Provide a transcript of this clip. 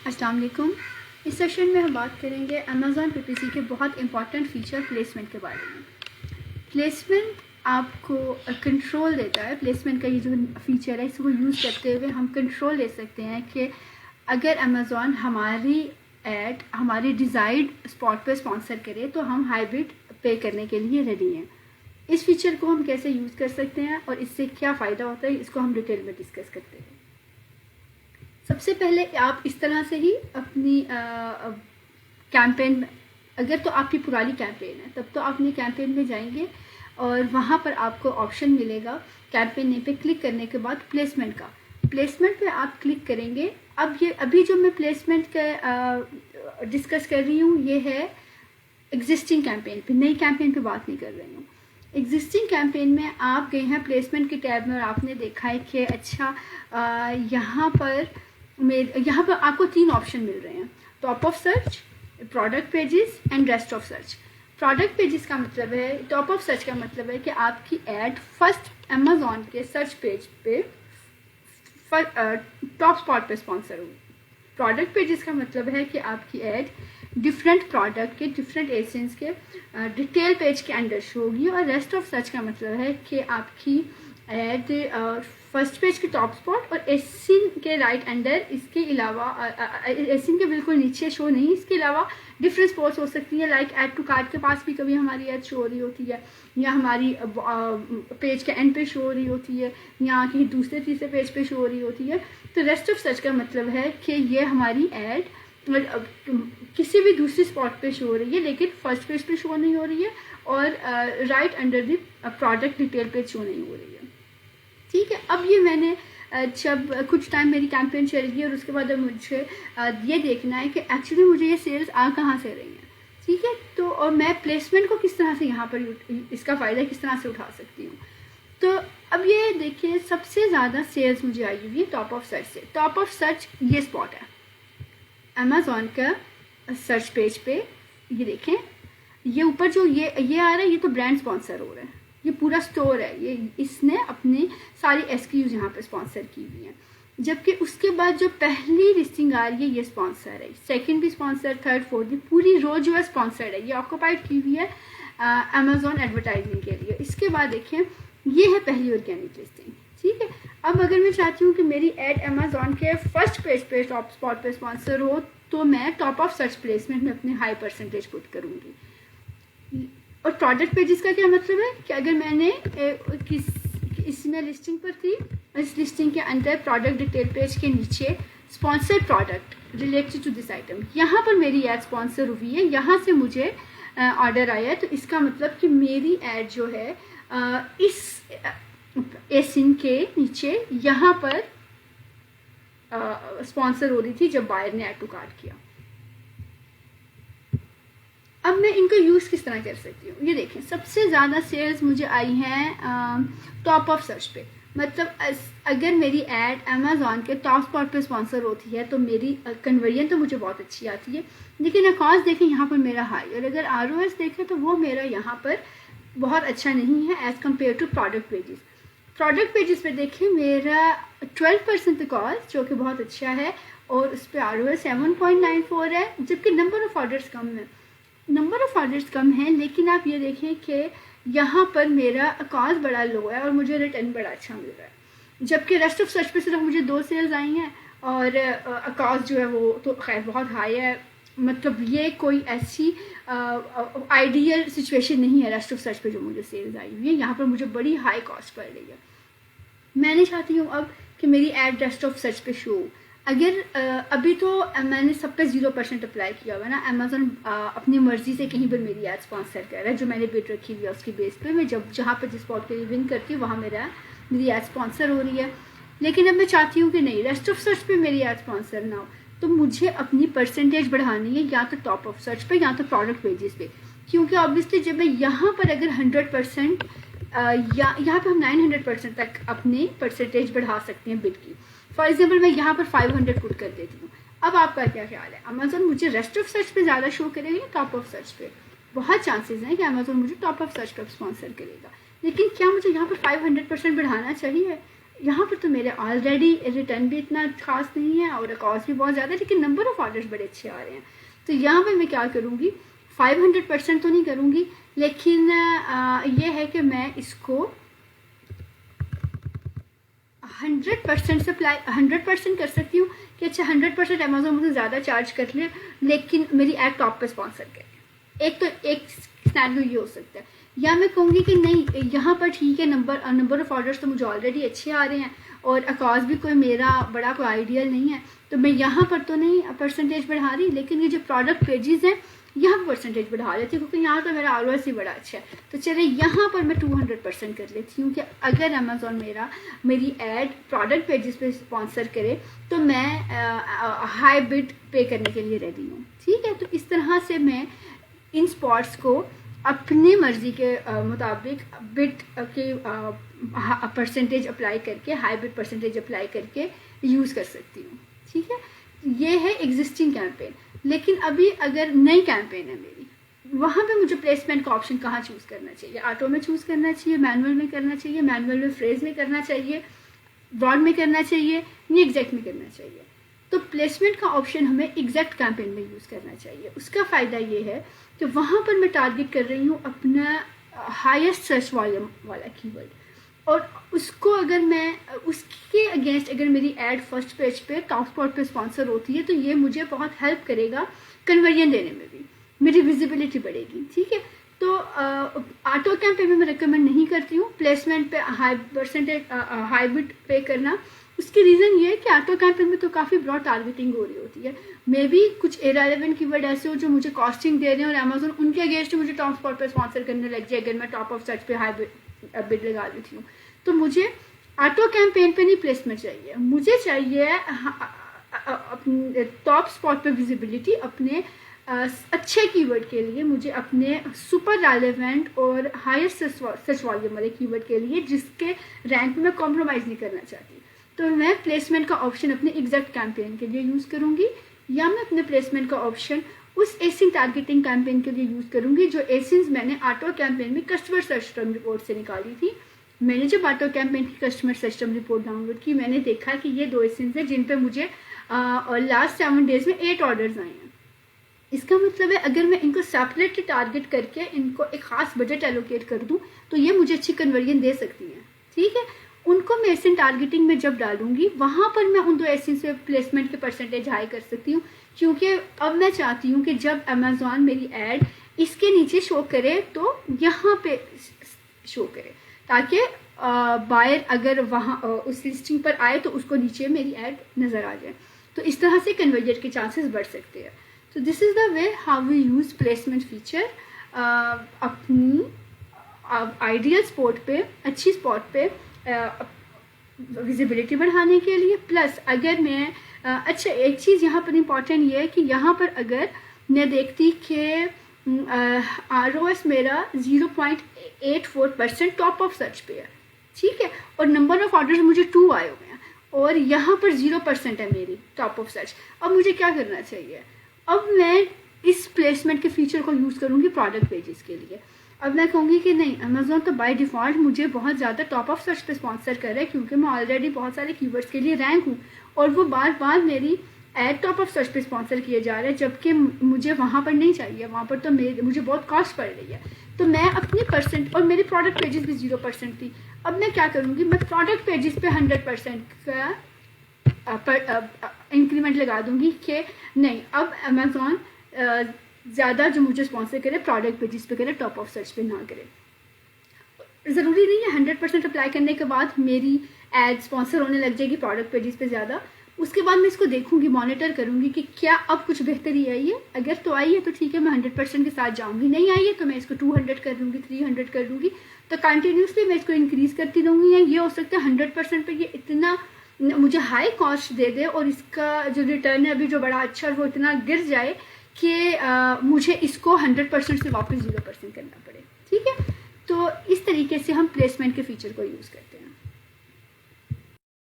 अस्सलाम वालेकुम। इस सेशन में हम बात करेंगे अमेज़ॉन PPC के बहुत इंपॉर्टेंट फीचर प्लेसमेंट के बारे में। प्लेसमेंट आपको कंट्रोल देता है। प्लेसमेंट का ये जो फीचर है इसको यूज़ करते हुए हम कंट्रोल ले सकते हैं कि अगर अमेज़ॉन हमारी ऐड हमारी डिज़ायर्ड स्पॉट पर स्पॉन्सर करे तो हम हाई बिड पे करने के लिए रेडी हैं। इस फीचर को हम कैसे यूज़ कर सकते हैं और इससे क्या फ़ायदा होता है इसको हम डिटेल में डिस्कस करते हैं। सबसे पहले आप इस तरह से ही अपनी कैंपेन, अगर तो आपकी पुरानी कैंपेन है तब तो आप अपनी कैंपेन में जाएंगे और वहाँ पर आपको ऑप्शन मिलेगा कैंपेन नेम पे क्लिक करने के बाद प्लेसमेंट का। प्लेसमेंट पे आप क्लिक करेंगे। अब ये अभी जो मैं प्लेसमेंट का डिस्कस कर रही हूँ ये है एग्जिस्टिंग कैंपेन पे, नई कैंपेन पे बात नहीं कर रही हूँ। एग्जिस्टिंग कैंपेन में आप गए हैं प्लेसमेंट के टैब में और आपने देखा है कि अच्छा यहाँ पर आपको 3 ऑप्शन मिल रहे हैं, top of search, product pages and rest of search. Product pages का मतलब है, टॉप ऑफ सर्च का मतलब है कि आपकी ऐड फर्स्ट अमेज़ॉन के सर्च पेज पे टॉप स्पॉट पे स्पॉन्सर होगी। प्रोडक्ट पेजेस का मतलब है कि आपकी ऐड डिफरेंट प्रोडक्ट के डिफरेंट एसेंस के डिटेल पेज के अंदर शो होगी। और रेस्ट ऑफ सर्च का मतलब है कि आपकी ऐड फर्स्ट पेज के टॉप स्पॉट और एसिन के राइट अंडर, इसके अलावा एसिन के बिल्कुल नीचे शो नहीं, इसके अलावा डिफरेंट स्पॉट्स हो सकती हैं। लाइक ऐड टू कार्ट के पास भी कभी हमारी ऐड शो हो रही होती है, या हमारी पेज के एंड पे शो हो रही होती है, या कहीं दूसरे तीसरे पेज पे शो हो रही होती है। तो रेस्ट ऑफ सर्च का मतलब है कि ये हमारी ऐड किसी भी दूसरी स्पॉट पे शो हो रही है लेकिन फर्स्ट पेज पे शो नहीं हो रही है और right under the product detail page show नहीं हो रही है। ठीक है, अब ये मैंने जब कुछ टाइम मेरी कैंपेन चल गई और उसके बाद मुझे ये देखना है कि एक्चुअली मुझे ये सेल्स आ कहाँ से रही हैं। ठीक है, तो और मैं प्लेसमेंट को किस तरह से यहाँ पर इसका फ़ायदा किस तरह से उठा सकती हूँ। तो अब ये देखिए, सबसे ज़्यादा सेल्स मुझे आई हुई है टॉप ऑफ सर्च से। टॉप ऑफ सर्च ये स्पॉट है अमेज़ॉन का सर्च पेज पे। ये देखें, ये ऊपर जो ये आ रहा है ये तो ब्रांड स्पॉन्सर हो रहा है, ये पूरा स्टोर है, ये इसने अपनी सारी SKUs यहाँ पे स्पॉन्सर की हुई हैं। जबकि उसके बाद जो पहली लिस्टिंग आ रही है ये स्पॉन्सर है, सेकंड भी स्पॉन्सर, थर्ड फोर्थ भी, पूरी रो जो है स्पॉन्सर्ड है, ये ऑक्यूपाइड की हुई है अमेज़ॉन एडवर्टाइजिंग के लिए। इसके बाद देखें, ये है पहली ऑर्गेनिक लिस्टिंग। ठीक है, अब अगर मैं चाहती हूँ कि मेरी एड अमेज़ॉन के फर्स्ट पेज पे टॉप स्पॉट पे स्पॉन्सर हो तो मैं टॉप ऑफ सर्च प्लेसमेंट में अपने हाई परसेंटेज पुट करूँगी। और प्रोडक्ट पेजेस का क्या मतलब है कि अगर मैंने इसमें लिस्टिंग पर थी, इस लिस्टिंग के अंदर प्रोडक्ट डिटेल पेज के नीचे sponsored product related to this item, यहाँ पर मेरी ऐड स्पॉन्सर हुई है, यहाँ से मुझे ऑर्डर आया है। तो इसका मतलब कि मेरी ऐड जो है इस एसिन के नीचे यहाँ पर स्पॉन्सर हो रही थी जब बायर ने ऐड टू कार्ट किया। अब मैं इनको यूज़ किस तरह कर सकती हूँ, ये देखें, सबसे ज़्यादा सेल्स मुझे आई हैं टॉप ऑफ सर्च पे। मतलब अगर मेरी ऐड अमेज़ॉन के टॉप स्पॉट पे स्पॉन्सर होती है तो मेरी कन्वर्जन तो मुझे बहुत अच्छी आती है, लेकिन अकाउंट्स देखें यहाँ पर मेरा हाई, और अगर ROS देखें तो वो मेरा यहाँ पर बहुत अच्छा नहीं है as compare to product pages. Product pages पे देखें मेरा 12% अकाउंट जो कि बहुत अच्छा है और उस पर ROS 7.94 है, जबकि नंबर ऑफ़ ऑर्डर्स कम है। नंबर ऑफ़ ऑर्डर्स कम हैं, लेकिन आप ये देखें कि यहाँ पर मेरा अकाउंट बड़ा लो है और मुझे रिटर्न बड़ा अच्छा मिल रहा है। जबकि रेस्ट ऑफ सर्च पे सिर्फ मुझे 2 सेल्स आई हैं और अकाउंट जो है वो तो खैर बहुत हाई है। मतलब ये कोई ऐसी आइडियल सिचुएशन नहीं है रेस्ट ऑफ सर्च पे जो मुझे सेल्स आई हुई है, यहाँ पर मुझे बड़ी हाई कॉस्ट पड़ रही है। मैंने चाहती हूँ अब कि मेरी ऐड रेस्ट ऑफ सर्च पे शो। अगर अभी तो मैंने सब पे 0% अप्लाई किया हुआ ना, अमेज़ॉन अपनी मर्ज़ी से कहीं पर मेरी ऐड स्पॉन्सर कर रहा है, जो मैंने बिड रखी हुई है उसकी बेस पे मैं जहाँ पर जिस स्पॉट पे विन करती हूँ वहाँ मेरी ऐड स्पॉन्सर हो रही है। लेकिन अब मैं चाहती हूँ कि नहीं, रेस्ट ऑफ सर्च पे मेरी ऐड स्पॉन्सर ना हो, तो मुझे अपनी परसेंटेज बढ़ानी है या तो टॉप ऑफ सर्च पे या तो प्रोडक्ट पेजेस पे। क्योंकि ऑब्वियसली जब मैं यहाँ पर अगर 100% यहाँ पर हम 900% तक अपनी परसेंटेज बढ़ा सकते हैं बिड की। फॉर एग्जाम्पल मैं यहाँ पर 500 पुट कर देती हूँ। अब आपका क्या ख्याल है, अमेज़ॉन मुझे रेस्ट ऑफ सर्च पे ज़्यादा शो करेगा या टॉप ऑफ सर्च पे? बहुत चांसेस हैं कि अमेज़ॉन मुझे टॉप ऑफ सर्च पे स्पॉन्सर करेगा, लेकिन क्या मुझे यहाँ पर 500% बढ़ाना चाहिए? यहाँ पर तो मेरे ऑलरेडी रिटर्न भी इतना खास नहीं है और कॉस्ट भी बहुत ज़्यादा है, लेकिन नंबर ऑफ़ ऑर्डर्स बड़े अच्छे आ रहे हैं। तो यहाँ पर मैं क्या करूँगी, 500% तो नहीं करूँगी, लेकिन ये है कि मैं इसको 100% सप्लाई 100% कर सकती हूँ कि अच्छा 100% अमेजोन मुझे ज़्यादा चार्ज कर ले, लेकिन मेरी ऐड टॉप पे स्पॉन्सर करे। एक सिनेरियो ये हो सकता है। या मैं कहूँगी कि नहीं, यहाँ पर ठीक है, नंबर ऑफ़ ऑर्डर्स तो मुझे ऑलरेडी अच्छे आ रहे हैं और अकाउंट भी कोई मेरा बड़ा कोई आइडियल नहीं है, तो मैं यहाँ पर तो नहीं परसेंटेज बढ़ा रही, लेकिन ये जो प्रोडक्ट पेजेस हैं यहाँ पर परसेंटेज बढ़ा लेती हूँ, क्योंकि यहाँ तो मेरा ROI बड़ा अच्छा है। तो चले यहाँ पर मैं 200% कर लेती हूँ कि अगर अमेजोन मेरी ऐड प्रोडक्ट पेजेस पे स्पॉन्सर करे तो मैं हाई बिड पे करने के लिए रेडी हूँ। ठीक है, तो इस तरह से मैं इन स्पॉट्स को अपनी मर्जी के मुताबिक बिड के परसेंटेज अप्लाई करके, हाई बिड परसेंटेज अप्लाई करके यूज़ कर सकती हूँ। ठीक है, ये है एग्जिस्टिंग कैंपेन। लेकिन अभी अगर नई कैंपेन है मेरी, वहाँ पे मुझे प्लेसमेंट का ऑप्शन कहाँ चूज़ करना चाहिए? ऑटो में चूज़ करना चाहिए, मैनुअल में करना चाहिए, मैनुअल में फ्रेज में करना चाहिए, ब्रॉड में करना चाहिए, या एग्जैक्ट में करना चाहिए? तो प्लेसमेंट का ऑप्शन हमें एग्जैक्ट कैंपेन में यूज़ करना चाहिए। उसका फ़ायदा ये है कि वहाँ पर मैं टारगेट कर रही हूँ अपना हाईएस्ट सर्च वॉल्यूम वाला कीवर्ड, और उसको अगर मैं उसके अगेंस्ट अगर मेरी ऐड फर्स्ट पेज पे टॉप स्पॉट पे स्पॉन्सर होती है, तो ये मुझे बहुत हेल्प करेगा कन्वर्जन देने में भी, मेरी विजिबिलिटी बढ़ेगी। ठीक है, तो ऑटो कैंपेन में मैं रिकमेंड नहीं करती हूँ प्लेसमेंट पे हाई बिड पे करना। उसकी रीज़न ये है कि ऑटो कैंपेन में तो काफ़ी ब्रॉड टारगेटिंग हो रही होती है, मे बी कुछ इररिलेवेंट कीवर्ड ऐसे हो जो मुझे कॉस्टिंग दे रहे हैं और अमेजोन उनके अगेंस्ट मुझे टॉप स्पॉट पे स्पॉन्सर करने लग जाए अगर मैं टॉप ऑफ सर्च पे हाई बिड लगा देती हूँ। तो मुझे ऑटो कैंपेन पे नहीं प्लेसमेंट चाहिए, मुझे चाहिए अपने टॉप स्पॉट पे विजिबिलिटी, अपने अच्छे कीवर्ड के लिए, मुझे अपने सुपर रेलेवेंट और हाईएस्ट सर्च वॉल्यूम वाले कीवर्ड के लिए जिसके रैंक में कॉम्प्रोमाइज़ नहीं करना चाहती। तो मैं प्लेसमेंट का ऑप्शन अपने एग्जैक्ट कैंपेन के लिए यूज़ करूँगी, या मैं अपने प्लेसमेंट का ऑप्शन उस एसिन टारगेटिंग कैंपेन के लिए यूज़ करूँगी जो एसिन्स मैंने ऑटो कैंपेन में कस्टमर सर्च टर्म रिपोर्ट से निकाली थी। मैंने जब ऑटो कैंपेन की customer search term report download की, मैंने देखा कि ये 2 एसिन्स हैं जिन पे मुझे लास्ट 7 डेज़ में 8 ऑर्डर्स आए हैं। इसका मतलब है अगर मैं इनको सेपरेटली टारगेट करके इनको एक ख़ास बजट एलोकेट कर दूं तो ये मुझे अच्छी कन्वर्जन दे सकती हैं। ठीक है, उनको मैं एसिन टारगेटिंग में जब डालूंगी वहाँ पर मैं उन 2 एसिन से प्लेसमेंट के परसेंटेज हाई कर सकती हूँ, क्योंकि अब मैं चाहती हूँ कि जब अमेजोन मेरी ऐड इसके नीचे शो करे तो यहाँ पे शो करे, ताकि बायर अगर वहाँ उस लिस्टिंग पर आए तो उसको नीचे मेरी ऐड नज़र आ जाए। तो इस तरह से कन्वर्जन के चांसेस बढ़ सकते हैं। तो this is the way how we use placement feature अपनी आइडियल स्पॉट पे, अच्छी स्पॉट पे विजिबिलिटी बढ़ाने के लिए। प्लस अगर मैं अच्छा, एक चीज़ यहाँ पर इम्पॉर्टेंट ये है कि यहाँ पर अगर मैं देखती कि ROS मेरा 0.84% टॉप ऑफ सर्च पे है, ठीक है, और नंबर ऑफ ऑर्डर्स मुझे 2 आए हुए हैं और यहाँ पर 0% है मेरी टॉप ऑफ सर्च। अब मुझे क्या करना चाहिए? अब मैं इस प्लेसमेंट के फीचर को यूज़ करूँगी प्रोडक्ट पेजेस के लिए। अब मैं कहूँगी कि नहीं, अमेजोन तो बाय डिफ़ॉल्ट मुझे बहुत ज़्यादा टॉप ऑफ सर्च पे स्पॉन्सर कर रहा है क्योंकि मैं ऑलरेडी बहुत सारे कीवर्ड्स के लिए रैंक हूँ और वो बार बार मेरी एड टॉप ऑफ सर्च पे स्पॉन्सर किए जा रहे हैं, जबकि मुझे वहाँ पर नहीं चाहिए, वहाँ पर तो मुझे बहुत कॉस्ट पड़ रही है। तो मैं अपनी परसेंट, और मेरी प्रोडक्ट पेजेस भी 0% थी। अब मैं क्या करूँगी, मैं प्रोडक्ट पेजेस पे 100% का इंक्रीमेंट लगा दूँगी कि नहीं, अब अमेजोन ज़्यादा जो मुझे स्पॉन्सर करे प्रोडक्ट पेजेस पे करे, टॉप ऑफ सर्च पे ना करे। ज़रूरी नहीं है 100% अप्लाई करने के बाद मेरी एड स्पॉन्सर होने लग जाएगी प्रोडक्ट पेजेस पे ज़्यादा। उसके बाद मैं इसको देखूंगी, मॉनिटर करूंगी कि क्या अब कुछ बेहतरी आई है। अगर तो आई है तो ठीक है, मैं 100% के साथ जाऊंगी। नहीं आई है तो मैं इसको 200 कर दूंगी, 300 कर दूंगी। तो कंटिन्यूसली मैं इसको इंक्रीज़ करती रहूँगी। या ये हो सकता है 100% पे ये इतना मुझे हाई कॉस्ट दे दे और इसका जो रिटर्न है अभी जो बड़ा अच्छा वो इतना गिर जाए कि मुझे इसको 100% से वापस 0% करना पड़े। ठीक है, तो इस तरीके से हम प्लेसमेंट के फीचर को यूज़ करते हैं।